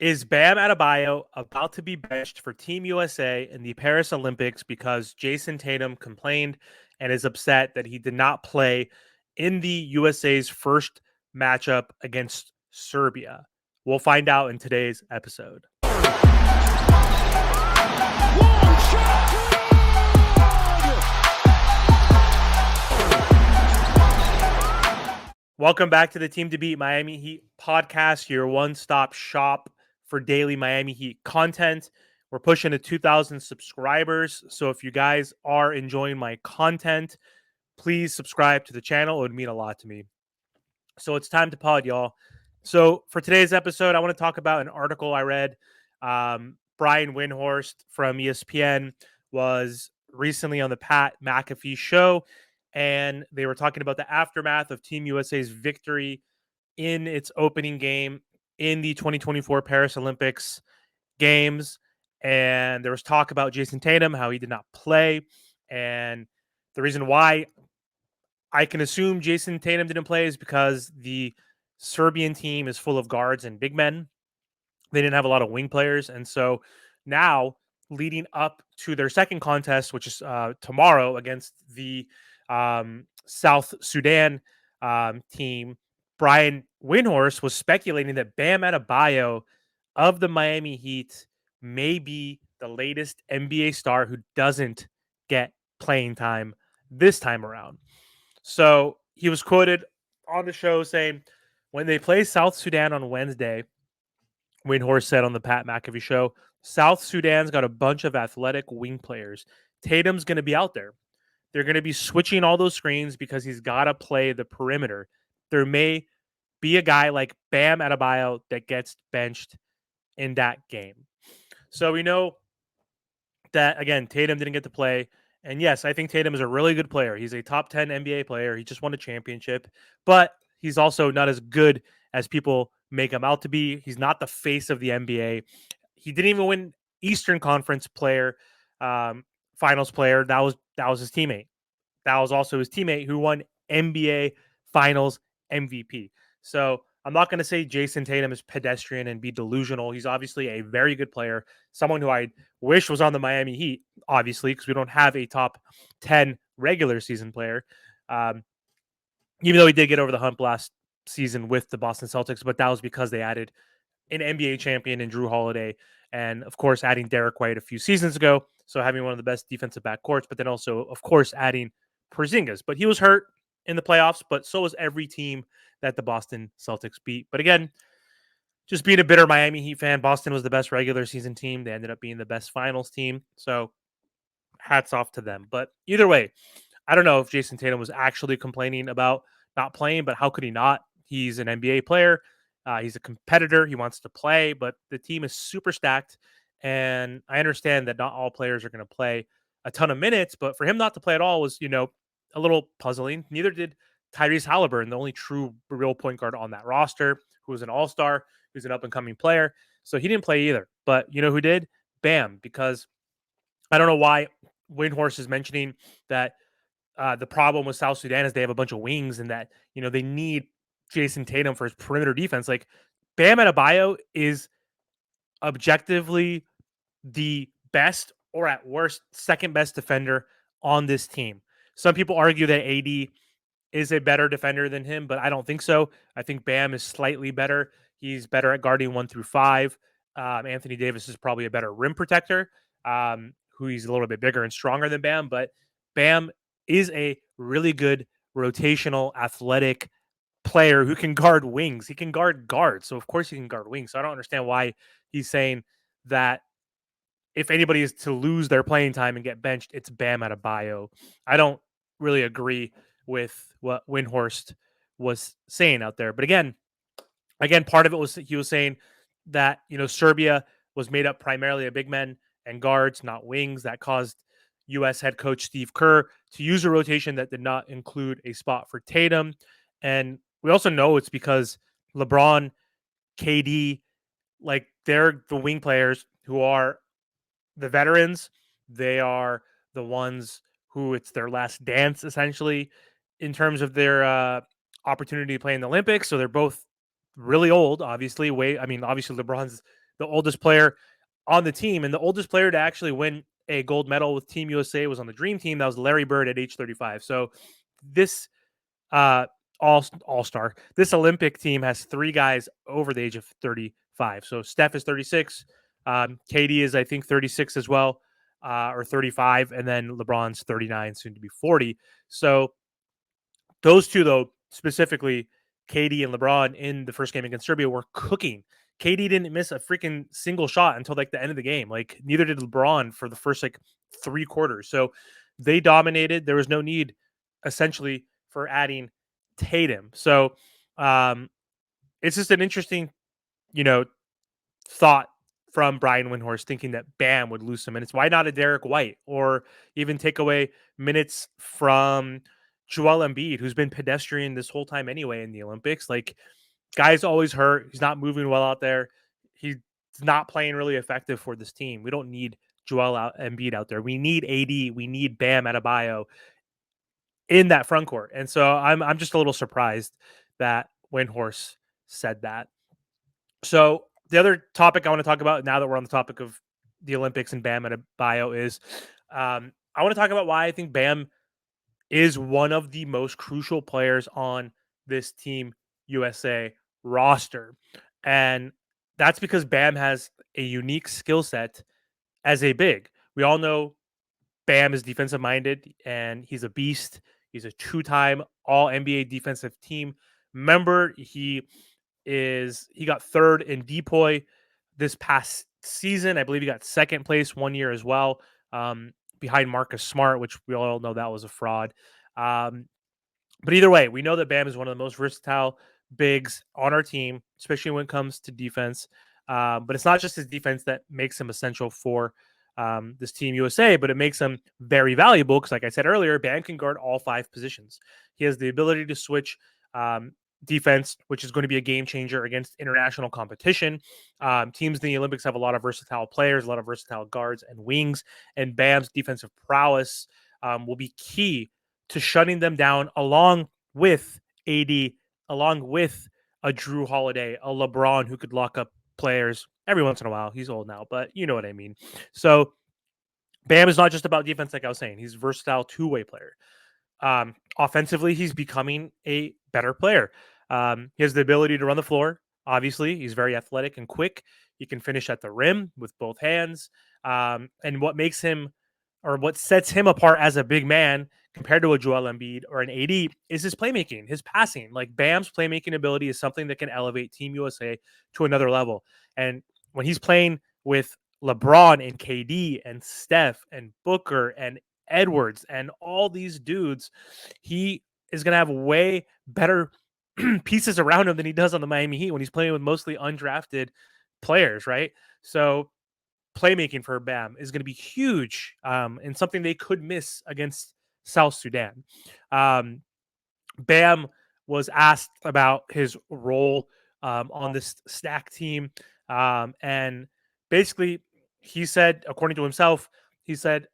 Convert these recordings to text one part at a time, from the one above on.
Is Bam Adebayo about to be benched for Team USA in the Paris Olympics because Jayson Tatum complained and is upset that he did not play in the USA's first matchup against Serbia? We'll find out in today's episode. Welcome back to the Team to Beat Miami Heat podcast, your one-stop shop for daily Miami Heat content. We're pushing to 2,000 subscribers, so if you guys are enjoying my content, please subscribe to the channel. It would mean a lot to me. So it's time to pod, y'all. So for today's episode, I want to talk about an article I read. Brian Windhorst from ESPN was recently on the Pat McAfee Show, and they were talking about the aftermath of Team USA's victory in its opening game in the 2024 Paris Olympics games. And there was talk about Jayson Tatum, how he did not play. And the reason why I can assume Jayson Tatum didn't play is because the Serbian team is full of guards and big men. They didn't have a lot of wing players. And so now, leading up to their second contest, which is tomorrow against the South Sudan team, Brian Windhorst was speculating that Bam Adebayo of the Miami Heat may be the latest NBA star who doesn't get playing time this time around. So he was quoted on the show saying, when they play South Sudan on Wednesday, Windhorst said on the Pat McAfee Show, South Sudan's got a bunch of athletic wing players. Tatum's going to be out there. They're going to be switching all those screens because he's got to play the perimeter. There may be a guy like Bam Adebayo that gets benched in that game. So we know that, again, Tatum didn't get to play. And yes, I think Tatum is a really good player. He's a top 10 NBA player. He just won a championship, but he's also not as good as people make him out to be. He's not the face of the NBA. He didn't even win Eastern Conference player, finals player. That was his teammate. That was also his teammate who won NBA Finals MVP. So I'm not going to say Jayson Tatum is pedestrian and be delusional. He's obviously a very good player, someone who I wish was on the Miami Heat, obviously, because we don't have a top 10 regular season player. Even though he did get over the hump last season with the Boston Celtics, but that was because they added an NBA champion in Drew Holiday, and of course adding Derek White a few seasons ago, so having one of the best defensive backcourts, but then also, of course, adding Porzingis. But he was hurt in the playoffs, but so was every team that the Boston Celtics beat. But again, just being a bitter Miami Heat fan, Boston was the best regular season team. They ended up being the best finals team, so hats off to them. But either way, I don't know if Jayson Tatum was actually complaining about not playing, but how could he not? He's an NBA player. He's a competitor. He wants to play, but the team is super stacked. And I understand that not all players are going to play a ton of minutes, but for him not to play at all was, a little puzzling. Neither did Tyrese Halliburton, the only true real point guard on that roster, who was an all-star, who's an up-and-coming player. So he didn't play either. But you know who did? Bam, because I don't know why Windhorst is mentioning that the problem with South Sudan is they have a bunch of wings and that, they need Jayson Tatum for his perimeter defense. Like, Bam Adebayo is objectively the best, or at worst, second best defender on this team. Some people argue that AD is a better defender than him, but I don't think so. I think Bam is slightly better. He's better at guarding 1 through 5. Anthony Davis is probably a better rim protector, who he's a little bit bigger and stronger than Bam, but Bam is a really good rotational athletic player who can guard wings. He can guard guards. So of course he can guard wings. So I don't understand why he's saying that if anybody is to lose their playing time and get benched, it's Bam Adebayo. I don't really agree with what Windhorst was saying out there. But again, part of it was he was saying that, Serbia was made up primarily of big men and guards, not wings. That caused U.S. head coach Steve Kerr to use a rotation that did not include a spot for Tatum. And we also know it's because LeBron, KD, like, they're the wing players who are the veterans. They are the ones who it's their last dance, essentially, in terms of their opportunity to play in the Olympics. So they're both really old, obviously. Obviously LeBron's the oldest player on the team, and the oldest player to actually win a gold medal with Team USA was on the Dream Team. That was Larry Bird at age 35. So this uh, all star, this Olympic team has three guys over the age of 35. So Steph is 36, KD is I think 36 as well, or 35, and then LeBron's 39, soon to be 40. So those two, though, specifically KD and LeBron in the first game against Serbia, were cooking. KD didn't miss a freaking single shot until like the end of the game. Like neither did LeBron for the first like 3 quarters. So they dominated. There was no need, essentially, for adding Tatum. So um, it's just an interesting, you know, thought from Brian Windhorst thinking that Bam would lose some minutes. Why not a Derek White, or even take away minutes from Joel Embiid, who's been pedestrian this whole time anyway in the Olympics? Like, guy's always hurt. He's not moving well out there. He's not playing really effective for this team. We don't need Embiid out there. We need AD. We need Bam Adebayo in that front court. And so I'm just a little surprised that Windhorst said that. So the other topic I want to talk about now that we're on the topic of the Olympics and Bam Adebayo is I want to talk about why I think Bam is one of the most crucial players on this Team USA roster. And that's because Bam has a unique skill set as a big. We all know Bam is defensive minded and he's a beast. He's a two-time all NBA defensive team member. He got third in DPOY this past season. I believe he got second place one year as well, behind Marcus Smart, which we all know that was a fraud. But either way, we know that Bam is one of the most versatile bigs on our team, especially when it comes to defense. But it's not just his defense that makes him essential for this Team USA, but it makes him very valuable because, like I said earlier, Bam can guard all 5 positions. He has the ability to switch defense, which is going to be a game changer against international competition. Teams in the Olympics have a lot of versatile players, a lot of versatile guards and wings, and Bam's defensive prowess will be key to shutting them down, along with AD, along with a Drew Holiday, a LeBron who could lock up players every once in a while. He's old now, but you know what I mean. So Bam is not just about defense, like I was saying. He's a versatile two-way player. Offensively, he's becoming a better player. He has the ability to run the floor. Obviously, he's very athletic and quick. He can finish at the rim with both hands. And what makes him, or what sets him apart as a big man compared to a Joel Embiid or an AD, is his playmaking, his passing. Like Bam's playmaking ability is something that can elevate Team USA to another level. And when he's playing with LeBron and KD and Steph and Booker and Edwards and all these dudes, he is going to have way better pieces around him than he does on the Miami Heat when he's playing with mostly undrafted players, right? So playmaking for Bam is going to be huge, and something they could miss against South Sudan. Bam was asked about his role on this stack team, and basically he said, according to himself, he said,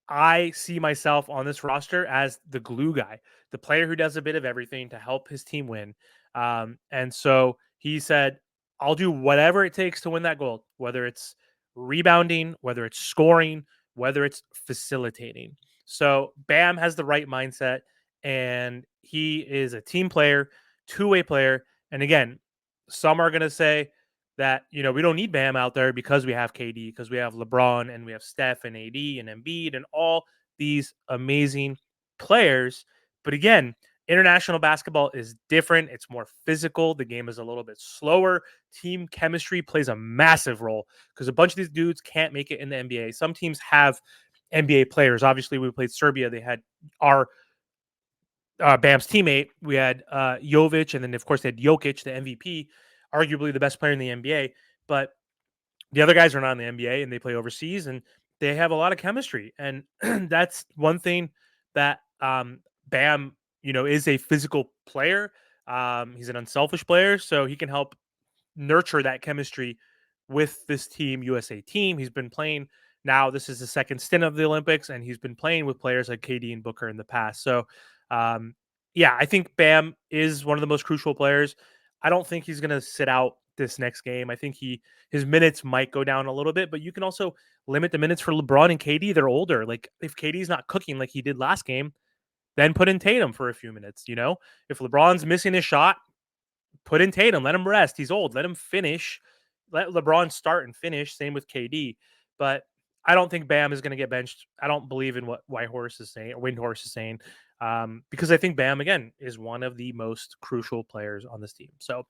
I see myself on this roster as the glue guy, the player who does a bit of everything to help his team win. And so he said, I'll do whatever it takes to win that goal, whether it's rebounding, whether it's scoring, whether it's facilitating. So Bam has the right mindset, and he is a team player, two-way player. And again, some are going to say that, you know, we don't need Bam out there because we have KD, because we have LeBron and we have Steph and AD and Embiid and all these amazing players. But again, international basketball is different. It's more physical. The game is a little bit slower. Team chemistry plays a massive role because a bunch of these dudes can't make it in the NBA. Some teams have NBA players. Obviously, we played Serbia. They had our Bam's teammate. We had Jovic, and then of course they had Jokic, the MVP, arguably the best player in the NBA. But the other guys are not in the NBA and they play overseas, and they have a lot of chemistry. And that's one thing that Bam, you know, is a physical player. He's an unselfish player, so he can help nurture that chemistry with this Team USA team. He's been playing now. This is the second stint of the Olympics, and he's been playing with players like KD and Booker in the past. So, yeah, I think Bam is one of the most crucial players. I don't think he's going to sit out this next game. I think his minutes might go down a little bit, but you can also limit the minutes for LeBron and KD. They're older. Like if KD's not cooking like he did last game, then put in Tatum for a few minutes. If LeBron's missing his shot, put in Tatum. Let him rest. He's old. Let him finish. Let LeBron start and finish. Same with KD. But I don't think Bam is going to get benched. I don't believe in what Windhorst is saying, because I think Bam again is one of the most crucial players on this team. So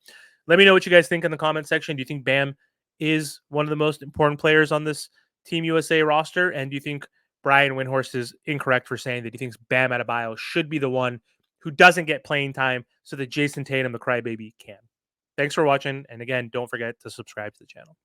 let me know what you guys think in the comment section. Do you think Bam is one of the most important players on this Team USA roster? And do you think Brian Windhorst is incorrect for saying that he thinks Bam Adebayo should be the one who doesn't get playing time so that Jayson Tatum, the crybaby, can? Thanks for watching. And again, don't forget to subscribe to the channel.